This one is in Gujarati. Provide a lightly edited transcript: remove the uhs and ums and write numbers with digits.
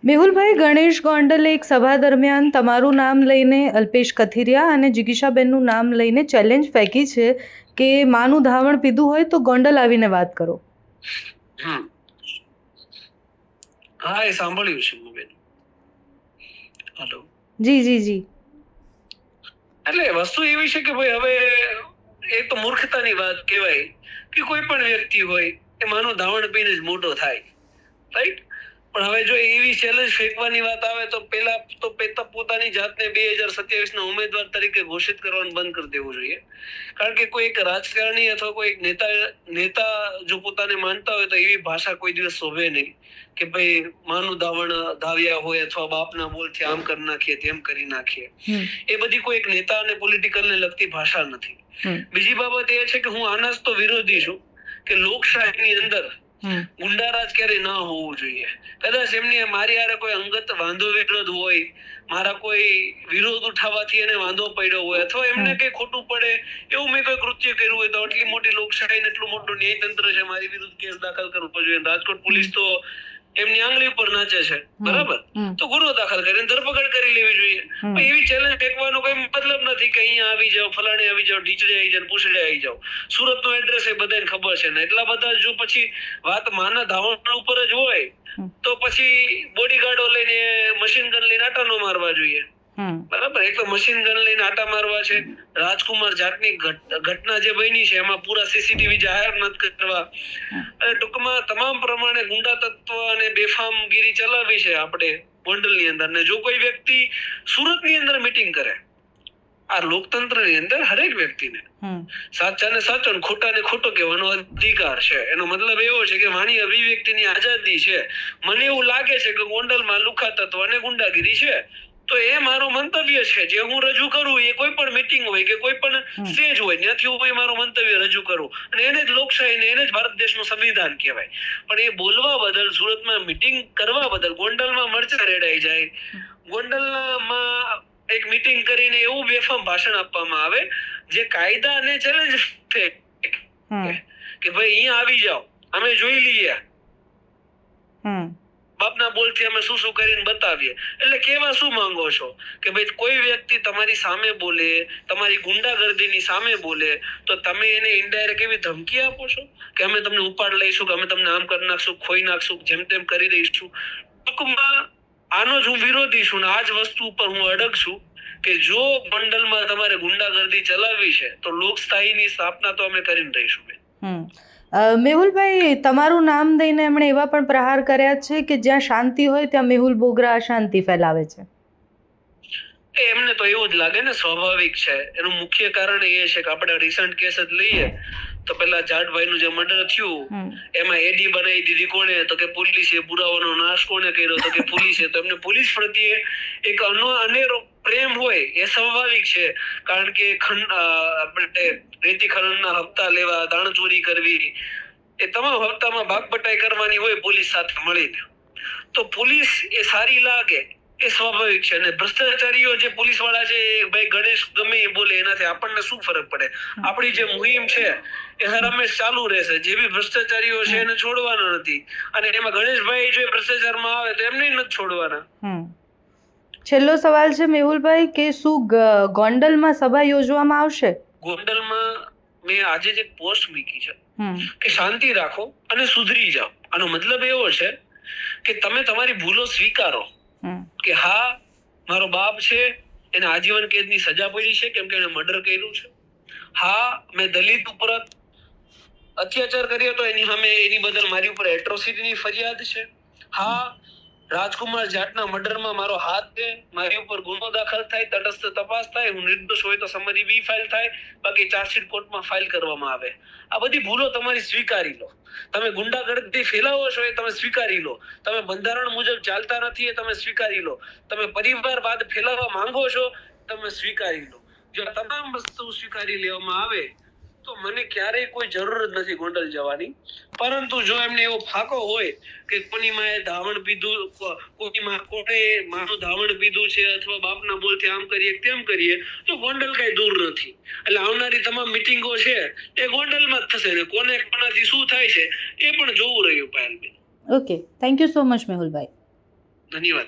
મેહુલભાઈ, ગણેશ ગોંડલે એક સભા દરમિયાન તમારું નામ લઈને અલ્પેશ કથિરિયા અને જિગીશાબેનનું નામ લઈને ચેલેન્જ ફેંકી છે કે માનું ધાવણ પીધું હોય તો ગોંડલ આવીને વાત કરો. હા, એ સાંભળ્યું છે બેન. હેલો. જી જી જી. એટલે વસ્તુ એવી છે કે ભાઈ હવે એ તો મૂર્ખતાની વાત કહેવાય કે કોઈ પણ વ્યક્તિ હોય એ માનું ધાવણ પીને જ મોટો થાય, રાઈટ? પણ હવે જો એવી ચેલેન્જ ફેંકવાની વાત આવે તો પેલા તો પોતાની જાતને 2027 ના ઉમેદવાર તરીકે ઘોષિત કરવાનું બંધ કરી દેવું જોઈએ. કારણ કે કોઈ એક રાજકારણી અથવા કોઈ એક નેતા જો પોતાને માનતા હોય તો એવી ભાષા કોઈ દિવસ શોભે નહીં કે ભાઈ માનું ધાવણ ધાવ્યા હોય અથવા બાપના બોલથી આમ કરી નાખીએ તેમ કરી નાખીએ. એ બધી કોઈ એક નેતા અને પોલિટિકલ ને લગતી ભાષા નથી. બીજી બાબત એ છે કે હું આના જ તો વિરોધી છું કે લોકશાહીની અંદર ગુંડારાજ ક્યારે ના હોવું જોઈએ. કદાચ એમની મારી હારે કોઈ અંગત વાંધો વિરોધ હોય, મારા કોઈ વિરોધ ઉઠાવવાથી એને વાંધો પડ્યો હોય અથવા એમને કઈ ખોટું પડે એવું મેં કોઈ કૃત્ય કર્યું હોય તો આટલી મોટી લોકશાહી ને એટલું મોટું ન્યાયતંત્ર છે, મારી વિરુદ્ધ કેસ દાખલ કરવો જોઈએ. રાજકોટ પોલીસ તો એમની આંગળી ઉપર નાચે છે, બરાબર? તો ગુનો દાખલ કરીને ધરપકડ કરી લેવી જોઈએ. એવી ચેલેન્જ ફેંકવાનો કોઈ મતલબ નથી કે અહીંયા આવી જાઓ, ફલાણે આવી જાઓ, ટીચરે આવી જાઓ, પૂછડે આવી જાઓ. સુરત નો એડ્રેસ એ બધાને ખબર છે ને. એટલા બધા જો પછી વાત માના ધાવણ ઉપર જ હોય તો પછી બોડીગાર્ડો લઈને મશીન ગન લઈને આટા નો મારવા જોઈએ, બરાબર? એક તો મશીન ગન લઈને આટા મારવા છે. રાજકુમાર જાટની ઘટના જે બની છે એમાં પૂરા સીસીટીવી જાહેર નથી કરવા. અને ટૂંકમાં તમામ પ્રમાણે ગુંડા તત્વ અને બેફામગીરી ચલાવી છે આપણે ગોંડલની અંદર. ને જો કોઈ વ્યક્તિ સુરતની અંદર મીટિંગ કરે, આ લોકતંત્રની અંદર હરેક વ્યક્તિને સાચા ને સાચો ને ખોટા ને ખોટો કહેવાનો અધિકાર છે. એનો મતલબ એવો છે કે વાણી અભિવ્યક્તિની આઝાદી છે. મને એવું લાગે છે કે ગોંડલમાં લુખા તત્વ અને ગુંડાગીરી છે, તો એ મારું મંતવ્ય છે જે હું રજૂ કરું. એ કોઈ પણ મીટિંગ હોય કે કોઈ પણ સ્ટેજ હોય ત્યાંથી હું મારું મંતવ્ય રજૂ કરું. અને એને જ લોકશાહી ને એને જ ભારત દેશનું સંવિધાન કહેવાય. પણ એ બોલવા બદલ, સુરતમાં મીટિંગ કરવા બદલ ગોંડલમાં મરચા રેડાઈ જાય, ગોંડલમાં એક મીટિંગ કરીને એવું બેફામ ભાષણ આપવામાં આવે જે કાયદાને ચેલેન્જ કે ભાઈ અહીંયા આવી જાઓ, અમે જોઈ લઈએ, બાપના બોલથી અમે શું શું કરીને બતાવીએ. એટલે કેવા શું માંગો છો કે ભાઈ કોઈ વ્યક્તિ તમારી સામે બોલે, તમારી ગુંડાગર્દીની સામે બોલે તો તમે એને ઇનડાયરેક્ટ એવી ધમકી આપો છો કે અમે તમને ઉપાડ લઈશું, કે અમે તમને આમ કરી નાખશું, ખોઈ નાખશું, જેમ તેમ કરી દઈશું. ટૂંકમાં આનો જ હું વિરોધી છું ને આ જ વસ્તુ ઉપર હું અડગ છું કે જો ગોંડલમાં તમારે ગુંડાગર્દી ચલાવવી છે તો લોકશાહીની સ્થાપના તો અમે કરીને રહીશું. મેહુલભાઈ, તમારું નામ દઈને એમણે એવા પણ પ્રહાર કર્યા છે કે જ્યાં શાંતિ હોય ત્યાં મેહુલ બોગરા અશાંતિ ફેલાવે છે. એમને તો એવું જ લાગે ને, સ્વાભાવિક છે. એનું મુખ્ય કારણ એ છે કે આપણે રિસન્ટ કેસ જ લઈએ તો પેલા જાટભાઈનું જે મર્ડર થયું એમાં એડી બનાવી દીધી કોણે? તો કે પોલીસે. પુરાવાનો નાશ કોણે કર્યો? તો કે પોલીસે. તો એમને પોલીસ પ્રત્યે એક અનેરો પ્રેમ હોય એ સ્વાભાવિક છે. કારણ કે આપણે રેતી ખનનના હપ્તા લેવા, દાણચોરી કરવી, એ તમામ હપ્તામાં ભાગ બટાઈ કરવાની હોય પોલીસ સાથે મળીને. તો પોલીસ એ સારી લાગે એ સ્વાભાવિક છે. અને ભ્રષ્ટાચારીઓ જે પોલીસ વાળા છે, ભાઈ ગણેશ ગમે એ બોલે એનાથી આપણને શું ફરક પડે? આપણી જે મુહિમ છે એ હર હંમેશ ચાલુ રહેશે. જે બી ભ્રષ્ટાચારીઓ છે એને છોડવાના નથી. અને એમાં ગણેશભાઈ જો ભ્રષ્ટાચારમાં આવે તો એમને નથી છોડવાના. છેલ્લો સવાલ છે મેહુલભાઈ કે શું ગોંડલમાં સભા યોજવામાં આવશે? ગોંડલમાં મેં આજે જ એક પોસ્ટ મૂકી છે કે શાંતિ રાખો અને સુધરી જાઓ. આનો મતલબ એવો છે કે તમે તમારી ભૂલો સ્વીકારો કે હા, મારો બાપ છે, એને આજીવન કેદની સજા પડી છે કેમ કે એને મર્ડર કર્યું છે. હા, મેં દલિત ઉપર અત્યાચાર કર્યો તો એની સામે એની બદલ મારી ઉપર એટ્રોસિટીની ફરિયાદ છે. હા, રાજકુમાર જાટના મર્ડરમાં મારો હાથ છે, મારી ઉપર ગુનો દાખલ થાય, તટસ્થ તપાસ થાય, હું નિર્દોષ હોય તો સમરી બી ફાઇલ થાય, બાકી ચાર્જશીટ કોર્ટમાં ફાઇલ કરવામાં આવે. આ બધી ભૂલો તમારી સ્વીકારી લો. તમે ગુંડાગર્દી ફેલાવો છો એ તમે સ્વીકારી લો. તમે બંધારણ મુજબ ચાલતા નથી એ તમે સ્વીકારી લો. તમે પરિવારવાદ ફેલાવવા માંગો છો તમે સ્વીકારી લો. જો તમામ વસ્તુ સ્વીકારી લેવામાં આવે તો મને ક્યારેય કોઈ જરૂર જ નથી ગોંડલ જવાની. પરંતુ જો એમને એવો ફાકો હોય કે કોની માએ ધાવણ પીધું, કોને માનું ધાવણ પીધું છે અથવા બાપના બોલથી આમ કરીએ તેમ કરીએ, તો ગોંડલ કઈ દૂર નથી. એટલે આવનારી તમામ મીટિંગો છે એ ગોંડલમાં જ થશે ને કોને કોનાથી શું થાય છે એ પણ જોવું રહ્યું પાયલબેન. Okay, thank you so much મેહુલભાઈ. ધન્યવાદ.